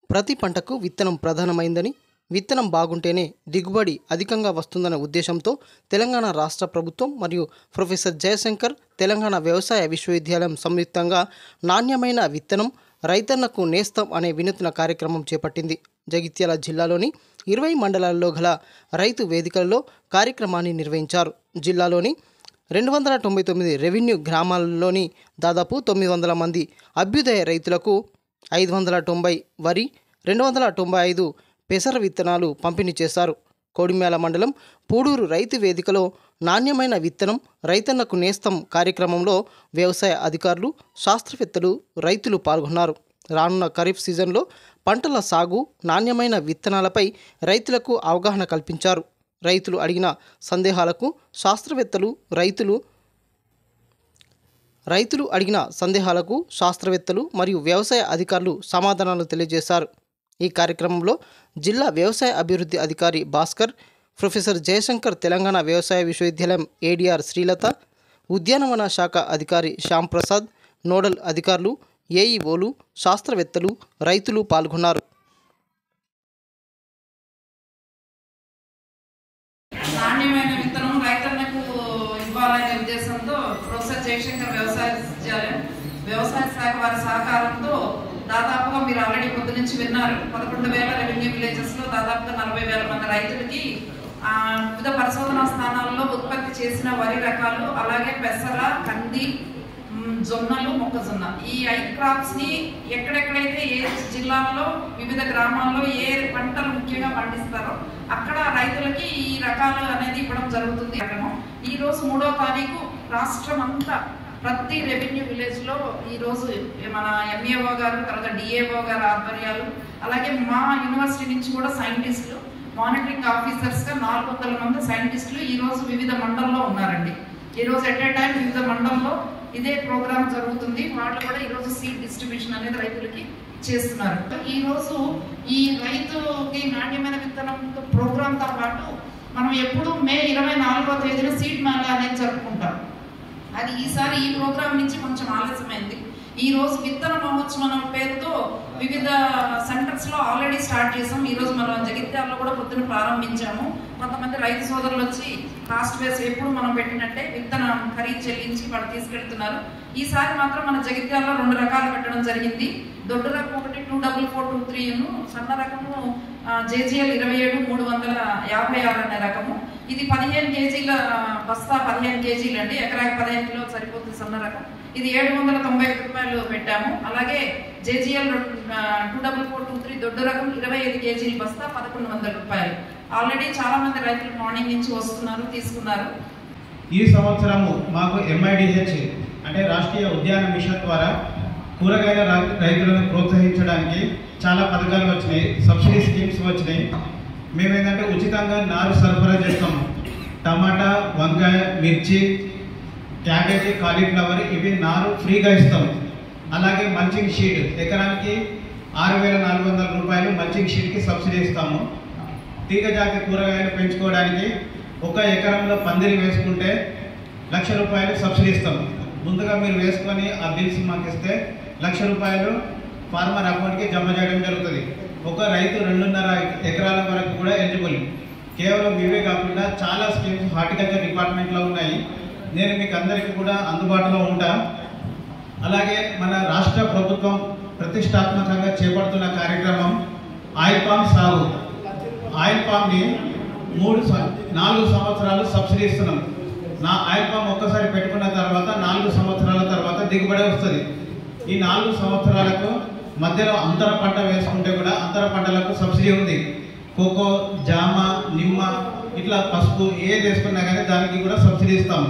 ప్రతి పంటకు విత్తనం ప్రధానమైందని, విత్తనం బాగుంటేనే దిగుబడి అధికంగా వస్తుందనే ఉద్దేశంతో తెలంగాణ రాష్ట్ర ప్రభుత్వం మరియు ప్రొఫెసర్ జయశంకర్ తెలంగాణ వ్యవసాయ విశ్వవిద్యాలయం సంయుక్తంగా నాణ్యమైన విత్తనం రైతన్నకు నేస్తం అనే వినూత్న కార్యక్రమం చేపట్టింది. జగిత్యాల జిల్లాలోని 20 మండలాల్లో గల రైతు వేదికల్లో కార్యక్రమాన్ని నిర్వహించారు. జిల్లాలోని 299 రెవెన్యూ గ్రామాల్లోని దాదాపు 900 మంది అభ్యుదయ రైతులకు 590 వరి, 295 పెసర విత్తనాలు పంపిణీ చేశారు. కోడిమ్యాల మండలం పూడూరు రైతు వేదికలో నాణ్యమైన విత్తనం రైతన్నకు నేస్తం కార్యక్రమంలో వ్యవసాయ అధికారులు, శాస్త్రవేత్తలు, రైతులు పాల్గొన్నారు. రానున్న ఖరీఫ్ సీజన్లో పంటల సాగు, నాణ్యమైన విత్తనాలపై రైతులకు అవగాహన కల్పించారు. రైతులు అడిగిన సందేహాలకు శాస్త్రవేత్తలు, శాస్త్రవేత్తలు మరియు వ్యవసాయ అధికారులు సమాధానాలు తెలియజేశారు. ఈ కార్యక్రమంలో జిల్లా వ్యవసాయ అభివృద్ధి అధికారి భాస్కర్, ప్రొఫెసర్ జయశంకర్ తెలంగాణ వ్యవసాయ విశ్వవిద్యాలయం ఏడీఆర్ శ్రీలత, ఉద్యానవన శాఖ అధికారి శ్యాంప్రసాద్, నోడల్ అధికారులు, ఏఈఓలు, శాస్త్రవేత్తలు, రైతులు పాల్గొన్నారు. నాణ్యమైన విత్తనం రైతన్నకు ఇవ్వాలనే ఉద్దేశంతో ప్రొఫెసర్ జయశంకర్ వ్యవసాయ శాఖ వారి సహకారంతో దాదాపుగా మీరు ఆల్రెడీ పొద్దు నుంచి విన్నారు, 11,000 రెవెన్యూ విలేజెస్ లో దాదాపుగా 40,000 మంది రైతులకి వివిధ పరిశోధనా స్థానాల్లో ఉత్పత్తి చేసిన వరి రకాలు, అలాగే పెసర, కంది, జొన్నలు, మొక్కజొన్న, ఈ 5 క్రాప్స్ ని ఎక్కడెక్కడైతే ఏ జిల్లాల్లో వివిధ గ్రామాల్లో ఏ పంటలు ముఖ్యంగా పండిస్తారో అక్కడ రైతులకి ఈ రకాలు అనేది ఇవ్వడం జరుగుతుంది. ఈ రోజు 3వ తారీఖు రాష్ట్రం అంతా ప్రతి రెవెన్యూ విలేజ్ లో ఈ రోజు మన ఎంఏఓ గారు, తర్వాత డిఏఓ గారు ఆధ్వర్యాలు, అలాగే మా యూనివర్సిటీ నుంచి కూడా సైంటిస్టులు, మానిటరింగ్ ఆఫీసర్స్ గా 400 మంది సైంటిస్టులు ఈ రోజు వివిధ మండల్లో ఉన్నారండి. ఈ రోజు ఎట్ ఏ టైం వివిధ మండల్లో ఇదే ప్రోగ్రామ్ జరుగుతుంది. వాళ్ళు కూడా ఈ రోజు సీడ్ డిస్ట్రిబ్యూషన్ అనేది రైతులకి చేస్తున్నారు. ఈ రోజు ఈ రైతుకి నాణ్యమైన విత్తనం ప్రోగ్రామ్ తో పాటు మనం ఎప్పుడు మే 24వ తేదీన సీడ్ మేళా అనేది జరుపుకుంటాం. అది ఈసారి ఈ ప్రోగ్రామ్ నుంచి కొంచెం ఆలస్యమైంది. ఈ రోజు విత్తన మహోత్సవం పేరుతో వివిధ సెంటర్స్ లో ఆల్రెడీ స్టార్ట్ చేసాం. ఈ రోజు మనం జగిత్యాలలో కూడా పొద్దున ప్రారంభించాము. కొంతమంది రైతు సోదరులు వచ్చి కాస్ట్ బేస్ ఎప్పుడు మనం పెట్టినట్టే విత్తనం ఖరీదు చెల్లించి వాళ్ళు తీసుకెళ్తున్నారు. ఈసారి మాత్రం మన జగిత్యాలలో 2 రకాలు పెట్టడం జరిగింది. దొడ్డు రకం ఒకటి 24423, సన్న రకము JGL 27,356 అనే రకము. ఇది 15 కేజీల బస్తా, 15 కేజీలు అండి, ఎకరాకి 15 కిలోలు సరిపోతుంది సన్న రకం. ఇది 790 రూపాయలు పెట్టాము. అలాగే JGL 24423 దొడ్డు రకం 25 కేజీల బస్తా 1100 రూపాయలు. ఆల్రెడీ చాలా మంది రైతులు మార్నింగ్ నుంచి వస్తున్నారు, తీసుకున్నారు. ఈ సంవత్సరము మాకు MIDH అంటే రాష్ట్రీయ ఉద్యాన మిషన్ ద్వారా కూరగాయల రైతులను ప్రోత్సహించడానికి చాలా పథకాలు వచ్చినాయి, సబ్సిడీ స్కీమ్స్ వచ్చినాయి. మేమేంటంటే ఉచితంగా నారు సరఫరా చేస్తాము. టమాటా, వంకాయ, మిర్చి, క్యాబేజీ, కాలీఫ్లవర్ ఇవి నారు ఫ్రీగా ఇస్తాము. అలాగే మల్చింగ్ షీట్ ఎకరానికి 6,400 రూపాయలు మల్చింగ్ షీట్కి సబ్సిడీ ఇస్తాము. తీగజాతి కూరగాయలు పెంచుకోవడానికి 1 ఎకరంలో పందిరి వేసుకుంటే 1,00,000 రూపాయలు సబ్సిడీ ఇస్తాము. ముందుగా మీరు వేసుకొని ఆ బిల్స్ మాకు ఇస్తే 1,00,000 రూపాయలు ఫార్మర్ అకౌంట్కి జమ చేయడం జరుగుతుంది. ఒక రైతు 2.5 ఎకరాల వరకు కూడా ఎలిజిబుల్. కేవలం ఇవే కాకుండా చాలా స్కీమ్స్ హార్టికల్చర్ డిపార్ట్మెంట్లో ఉన్నాయి. నేను మీకు అందరికీ కూడా అందుబాటులో ఉంటా. అలాగే మన రాష్ట్ర ప్రభుత్వం ప్రతిష్టాత్మకంగా చేపడుతున్న కార్యక్రమం ఆయిల్ పామ్ సాగు. ఆయిల్ పామ్ని 4 సంవత్సరాలు సబ్సిడీ ఇస్తున్నాం. ఆయిల్ పామ్ ఒక్కసారి పెట్టుకున్న తర్వాత 4 సంవత్సరాల తర్వాత దిగుబడి వస్తుంది. ఈ 4 సంవత్సరాలకు మధ్యలో అంతర పంట వేసుకుంటే కూడా అంతర పంటలకు సబ్సిడీ ఉంది. కోకో, జామ, నిమ్మ, ఇట్లా పసుపు ఏది వేసుకున్నా కానీ దానికి కూడా సబ్సిడీ ఇస్తాము.